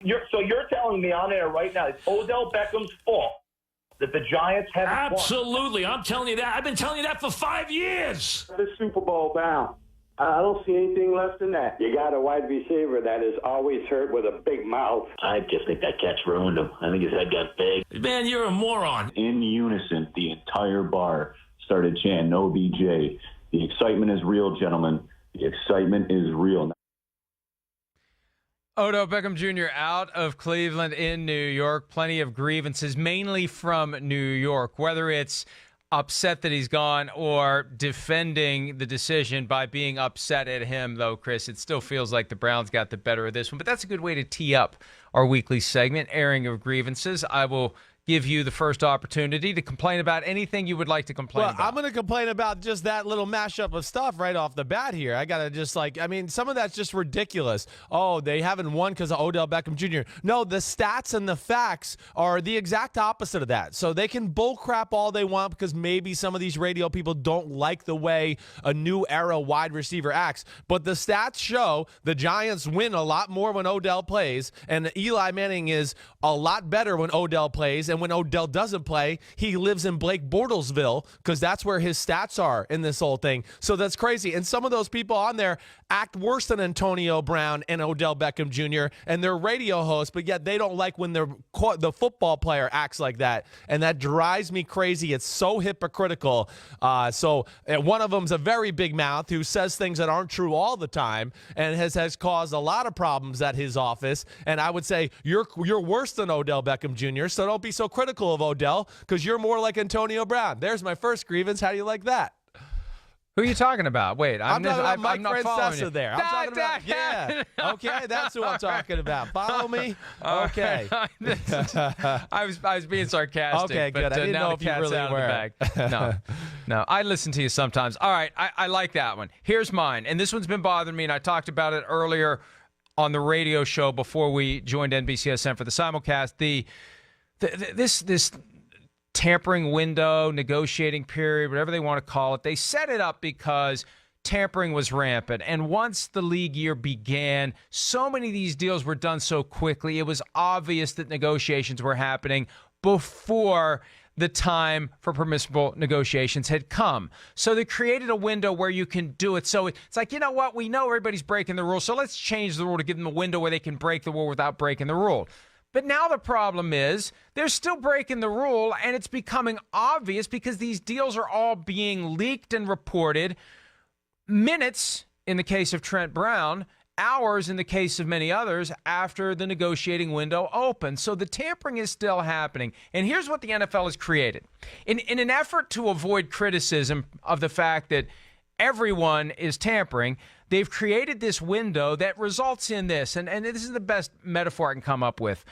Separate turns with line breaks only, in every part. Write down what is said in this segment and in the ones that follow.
you're telling me on air right now it's Odell Beckham's fault that the Giants haven't won?
Absolutely. I'm telling you that. I've been telling you that for 5 years.
The Super Bowl bound. I don't see anything less than that.
You got a wide receiver that is always hurt with a big mouth.
I just think that catch ruined him. I think his head got big.
Man, you're a moron.
In unison, the entire bar started chanting, OBJ. The excitement is real, gentlemen. The excitement is real.
Odell Beckham Jr. out of Cleveland in New York. Plenty of grievances, mainly from New York, whether it's upset that he's gone or defending the decision by being upset at him, though, Chris. It still feels like the Browns got the better of this one. But that's a good way to tee up our weekly segment, Airing of Grievances. I will give you the first opportunity to complain about anything you would like to complain about.
I'm going to complain about just that little mashup of stuff right off the bat here. I got to just some of that's just ridiculous. Oh, they haven't won because of Odell Beckham Jr. No, the stats and the facts are the exact opposite of that. So they can bullcrap all they want because maybe some of these radio people don't like the way a new era wide receiver acts. But the stats show the Giants win a lot more when Odell plays, and Eli Manning is a lot better when Odell plays. And when Odell doesn't play, he lives in Blake Bortlesville because that's where his stats are in this whole thing. So that's crazy. And some of those people on there act worse than Antonio Brown and Odell Beckham Jr. and they're radio hosts, but yet they don't like when the football player acts like that. And that drives me crazy. It's so hypocritical. So one of them's a very big mouth who says things that aren't true all the time and has caused a lot of problems at his office. And I would say you're worse than Odell Beckham Jr., so don't be so critical of Odell because you're more like Antonio Brown. There's my first grievance. How do you like that?
Who are you talking about? Wait, I'm
talking about Mike
I'm not following you.
there. I'm talking about, yeah. Okay, that's who I'm talking about. Follow me? Okay.
I was being sarcastic.
Okay, good. I didn't
now
know
the
if you
cat's
really
out
were.
of the bag. No, I listen to you sometimes. All right, I like that one. Here's mine, and this one's been bothering me, and I talked about it earlier on the radio show before we joined NBCSN for the simulcast. This tampering window, negotiating period, whatever they want to call it, they set it up because tampering was rampant. And once the league year began, so many of these deals were done so quickly, it was obvious that negotiations were happening before the time for permissible negotiations had come. So they created a window where you can do it. So it's like, you know what? We know everybody's breaking the rule, so let's change the rule to give them a window where they can break the rule without breaking the rule. But now the problem is they're still breaking the rule, and it's becoming obvious because these deals are all being leaked and reported minutes, in the case of Trent Brown, hours in the case of many others, after the negotiating window opened. So the tampering is still happening. And here's what the NFL has created. In an effort to avoid criticism of the fact that everyone is tampering, they've created this window that results in this, and this is the best metaphor I can come up with.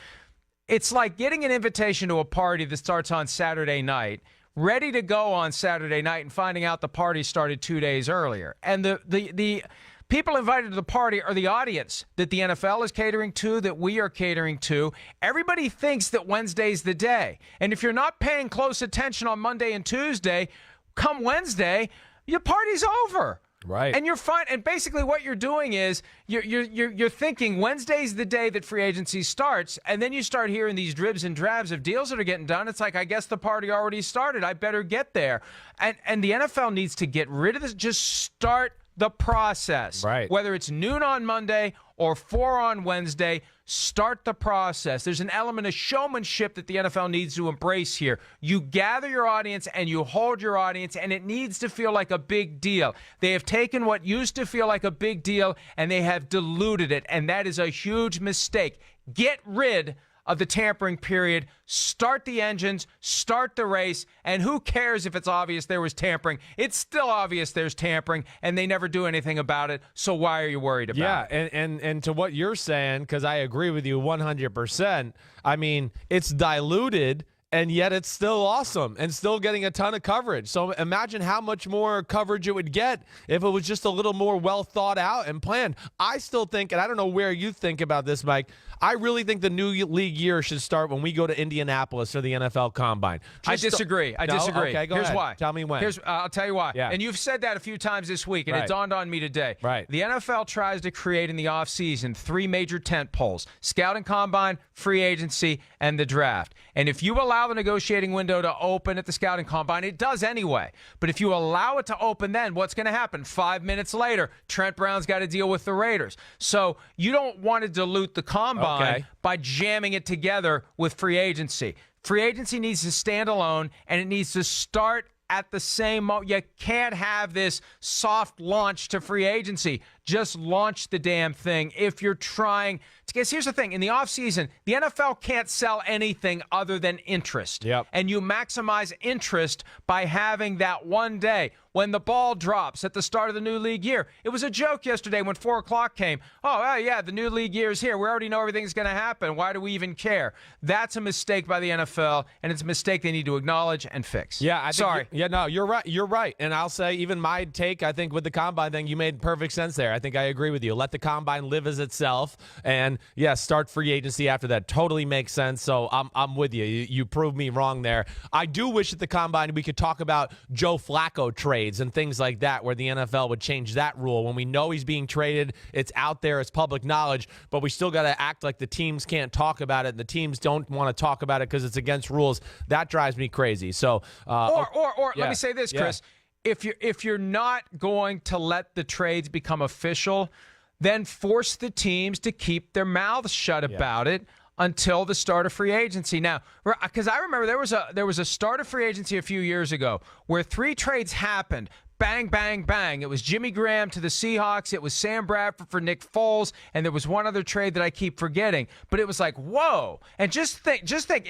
It's like getting an invitation to a party that starts on Saturday night, ready to go on Saturday night, and finding out the party started 2 days earlier. And the people invited to the party are the audience that the NFL is catering to, that we are catering to. Everybody thinks that Wednesday's the day. And if you're not paying close attention on Monday and Tuesday, come Wednesday, your party's over.
Right.
And you're fine. And basically what you're doing is you're thinking Wednesday's the day that free agency starts, and then you start hearing these dribs and drabs of deals that are getting done. It's like, I guess the party already started. I better get there. And the NFL needs to get rid of this. Just start the process.
Right.
Whether it's noon on Monday or 4 on Wednesday, start the process. There's an element of showmanship that the NFL needs to embrace here. You gather your audience and you hold your audience, and it needs to feel like a big deal. They have taken what used to feel like a big deal and they have diluted it, and that is a huge mistake. Get rid of the tampering period, start the engines, start the race, and who cares if it's obvious there was tampering? It's still obvious there's tampering, and they never do anything about it, so why are you worried about it?
Yeah, and to what you're saying, because I agree with you 100%, I mean, it's diluted and yet it's still awesome and still getting a ton of coverage. So imagine how much more coverage it would get if it was just a little more well thought out and planned. I still think, and I don't know where you think about this, Mike, I really think the new league year should start when we go to Indianapolis for the NFL Combine.
I disagree. I disagree.
Okay, go
Here's
ahead.
why.
Tell me when.
I'll tell you why.
Yeah.
And you've said that a few times this week, and
Right.
it dawned on me today.
Right.
The NFL tries to create in the offseason 3 major tent poles: scouting combine, free agency, and the draft. And if you allow the negotiating window to open at the scouting combine, it does anyway. But if you allow it to open then, what's going to happen? 5 minutes later, Trent Brown's got to deal with the Raiders. So you don't want to dilute the combine by jamming it together with free agency. Free agency needs to stand alone, and it needs to start at the same moment. You can't have this soft launch to free agency. Just launch the damn thing if you're trying. Because here's the thing. In the offseason, the NFL can't sell anything other than interest.
Yep.
And you maximize interest by having that one day when the ball drops at the start of the new league year. It was a joke yesterday when 4 o'clock came. Oh, yeah, the new league year is here. We already know everything's going to happen. Why do we even care? That's a mistake by the NFL, and it's a mistake they need to acknowledge and fix.
Yeah,
Sorry.
No, you're right. You're right. And I'll say, even my take, I think with the combine thing, you made perfect sense there. I think I agree with you. Let the combine live as itself, and start free agency after that. Totally makes sense. So I'm with you. You proved me wrong there. I do wish at the combine we could talk about Joe Flacco trades and things like that, where the NFL would change that rule. When we know he's being traded, it's out there, it's public knowledge, but we still got to act like the teams can't talk about it, and the teams don't want to talk about it because it's against rules. That drives me crazy. So,
Or let me say this, Chris. If you're not going to let the trades become official, then force the teams to keep their mouths shut about it until the start of free agency. Now, because I remember there was a start of free agency a few years ago where 3 trades happened. Bang, bang, bang. It was Jimmy Graham to the Seahawks. It was Sam Bradford for Nick Foles. And there was one other trade that I keep forgetting. But it was like, whoa. And just think,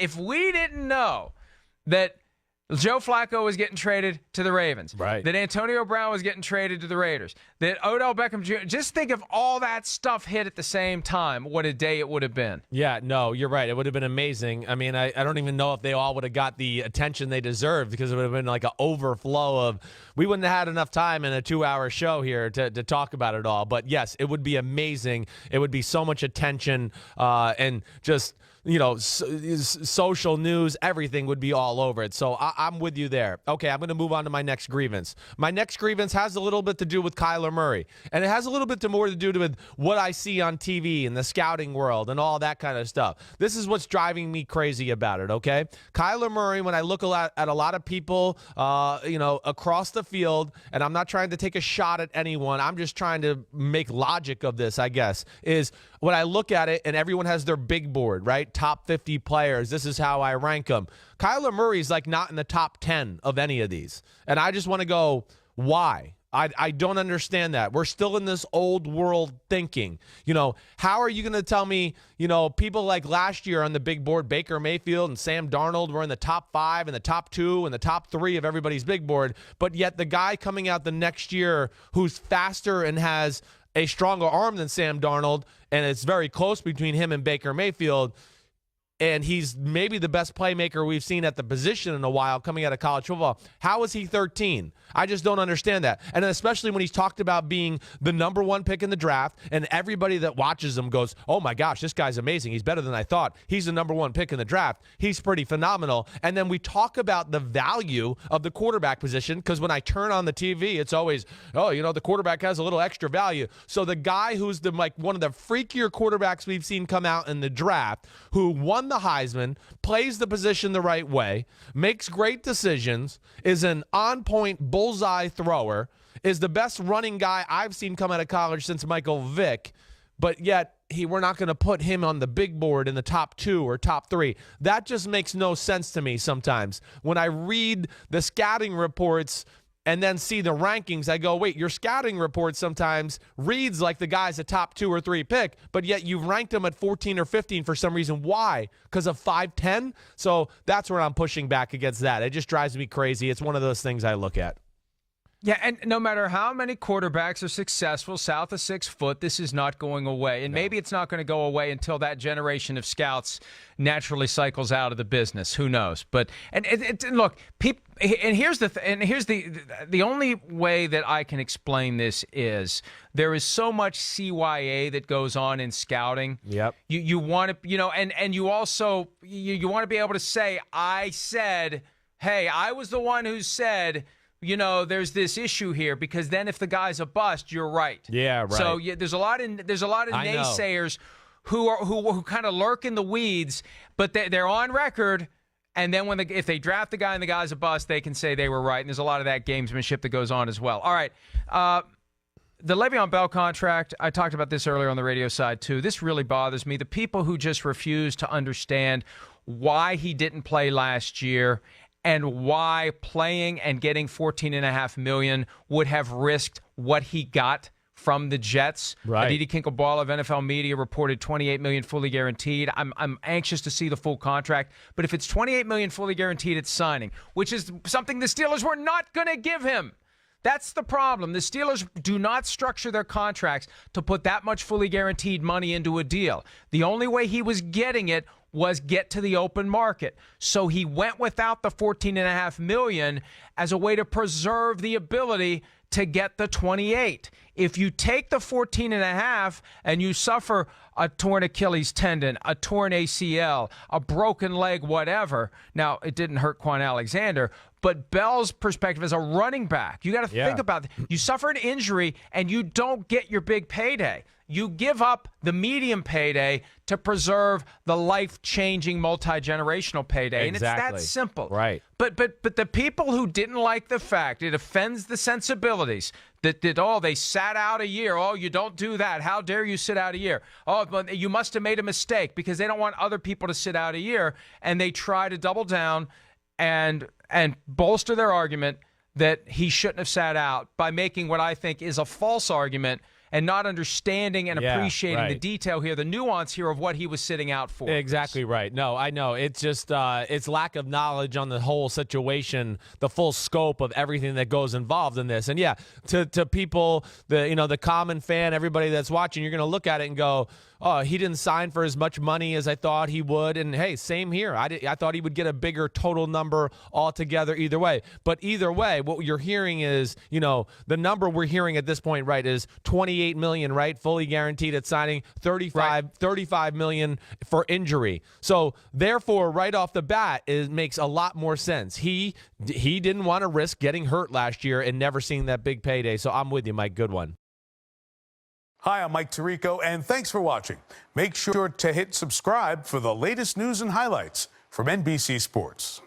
if we didn't know that Joe Flacco was getting traded to the Ravens,
right,
that Antonio Brown was getting traded to the Raiders, that Odell Beckham Jr., just think if all that stuff hit at the same time, what a day it would have been.
Yeah, no, you're right. It would have been amazing. I mean, I don't even know if they all would have got the attention they deserved, because it would have been like an overflow of, we wouldn't have had enough time in a 2-hour show here to talk about it all. But yes, it would be amazing. It would be so much attention and just, social news, everything would be all over it. So I'm with you there. Okay, I'm going to move on to my next grievance. My next grievance has a little bit to do with Kyler Murray, and it has a little bit more to do with what I see on TV and the scouting world and all that kind of stuff. This is what's driving me crazy about it, okay? Kyler Murray, when I look at a lot of people, across the field, and I'm not trying to take a shot at anyone, I'm just trying to make logic of this, I guess, is when I look at it and everyone has their big board, right? Top 50 players. This is how I rank them. Kyler Murray's like not in the top 10 of any of these. And I just want to go, why? I don't understand that. We're still in this old world thinking. How are you going to tell me, people like last year on the big board, Baker Mayfield and Sam Darnold were in the top 5 and the top 2 and the top 3 of everybody's big board, but yet the guy coming out the next year who's faster and has a stronger arm than Sam Darnold, and it's very close between him and Baker Mayfield, and he's maybe the best playmaker we've seen at the position in a while coming out of college football. How is he 13? I just don't understand that. And especially when he's talked about being the number 1 pick in the draft, and everybody that watches him goes, oh my gosh, this guy's amazing. He's better than I thought. He's the number 1 pick in the draft. He's pretty phenomenal. And then we talk about the value of the quarterback position, because when I turn on the TV, it's always, the quarterback has a little extra value. So the guy who's one of the freakier quarterbacks we've seen come out in the draft, who won the Heisman, plays the position the right way, makes great decisions, is an on-point bullseye thrower, is the best running guy I've seen come out of college since Michael Vick, but yet we're not going to put him on the big board in the top 2 or top 3. That just makes no sense to me sometimes. When I read the scouting reports and then see the rankings, I go, wait, your scouting report sometimes reads like the guy's a top 2 or 3 pick, but yet you've ranked him at 14 or 15 for some reason. Why? Because of 5'10"? So that's where I'm pushing back against that. It just drives me crazy. It's one of those things I look at.
Yeah, and no matter how many quarterbacks are successful south of 6 foot, this is not going away. And maybe it's not going to go away until that generation of scouts naturally cycles out of the business. Who knows? But and look, here's the only way that I can explain this is there is so much CYA that goes on in scouting.
Yep.
You want to, and you also you want to be able to say, I said, hey, I was the one who said, there's this issue here, because then if the guy's a bust, you're right.
Yeah, right.
So there's a lot of naysayers who kind of lurk in the weeds, but they're on record. And then if they draft the guy and the guy's a bust, they can say they were right. And there's a lot of that gamesmanship that goes on as well. All right. The Le'Veon Bell contract, I talked about this earlier on the radio side too. This really bothers me. The people who just refuse to understand why he didn't play last year and why playing and getting $14.5 million would have risked what he got from the Jets.
Right.
Aditi Kinklebaugh of NFL Media reported $28 million fully guaranteed. I'm anxious to see the full contract, but if it's $28 million fully guaranteed at signing, which is something the Steelers were not going to give him. That's the problem. The Steelers do not structure their contracts to put that much fully guaranteed money into a deal. The only way he was getting it was get to the open market. So he went without the $14.5 million as a way to preserve the ability to get the 28. If you take the 14.5 and you suffer a torn Achilles tendon, a torn ACL, a broken leg, whatever. Now, it didn't hurt Quan Alexander, but Bell's perspective as a running back, you got to think about it. You suffer an injury and you don't get your big payday. You give up the medium payday to preserve the life-changing multi-generational payday.
Exactly.
And it's that simple.
Right.
But the people who didn't like the fact, it offends the sensibilities that they sat out a year. Oh, you don't do that. How dare you sit out a year? Oh, but you must have made a mistake, because they don't want other people to sit out a year, and they try to double down and bolster their argument that he shouldn't have sat out by making what I think is a false argument and not understanding and appreciating the detail here, the nuance here of what he was sitting out for.
Exactly right. No, I know. It's just it's lack of knowledge on the whole situation, the full scope of everything that goes involved in this. And yeah, to people, the common fan, everybody that's watching, you're going to look at it and go, oh, he didn't sign for as much money as I thought he would. And hey, same here. I thought he would get a bigger total number altogether either way. But either way, what you're hearing is, the number we're hearing at this point, right, is $28 million, right, fully guaranteed at signing, $35 million for injury. So therefore, right off the bat, it makes a lot more sense. He didn't want to risk getting hurt last year and never seeing that big payday. So I'm with you, Mike. Good one.
Hi, I'm Mike Tirico, and thanks for watching. Make sure to hit subscribe for the latest news and highlights from NBC Sports.